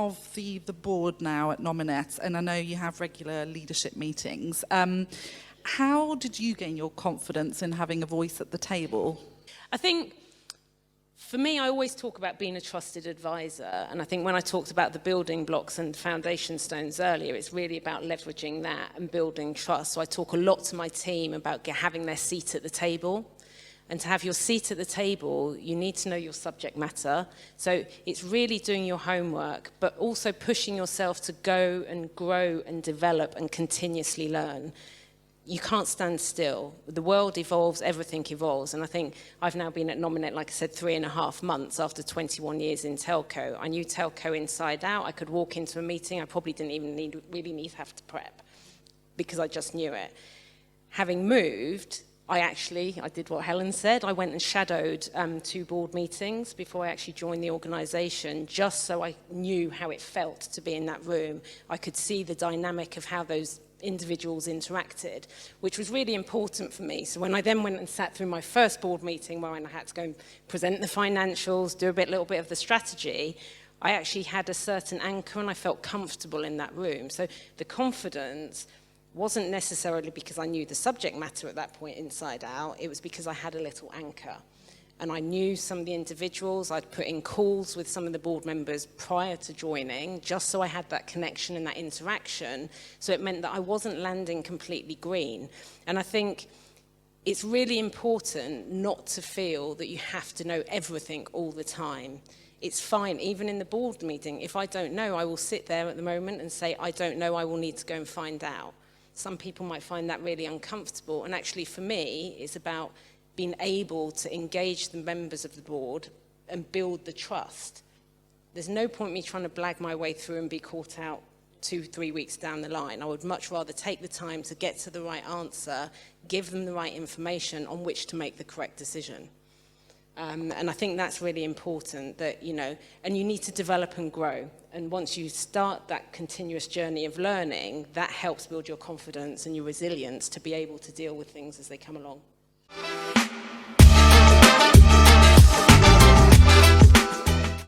of the board now at Nominet, and I know you have regular leadership meetings. How did you gain your confidence in having a voice at the table? I think, for me, I always talk about being a trusted advisor, and I think when I talked about the building blocks and foundation stones earlier, it's really about leveraging that and building trust. So I talk a lot to my team about having their seat at the table. And to have your seat at the table, you need to know your subject matter. So it's really doing your homework, but also pushing yourself to go and grow and develop and continuously learn. You can't stand still. The world evolves, everything evolves. And I think I've now been at Nominet, like I said, 3.5 months after 21 years in telco. I knew telco inside out. I could walk into a meeting. I probably didn't even really need to have to prep because I just knew it. Having moved, I did what Helen said. I went and shadowed 2 board meetings before I actually joined the organisation, just so I knew how it felt to be in that room. I could see the dynamic of how those individuals interacted, which was really important for me. So when I then went and sat through my first board meeting where I had to go and present the financials, do a little bit of the strategy, I actually had a certain anchor and I felt comfortable in that room. So the confidence wasn't necessarily because I knew the subject matter at that point inside out, it was because I had a little anchor. And I knew some of the individuals. I'd put in calls with some of the board members prior to joining, just so I had that connection and that interaction. So it meant that I wasn't landing completely green. And I think it's really important not to feel that you have to know everything all the time. It's fine, even in the board meeting. If I don't know, I will sit there at the moment and say, I don't know, I will need to go and find out. Some people might find that really uncomfortable. And actually, for me, it's about being able to engage the members of the board and build the trust. There's no point me trying to blag my way through and be caught out 2-3 weeks down the line. I would much rather take the time to get to the right answer, give them the right information on which to make the correct decision. And I think that's really important, that, and you need to develop and grow. And once you start that continuous journey of learning, that helps build your confidence and your resilience to be able to deal with things as they come along.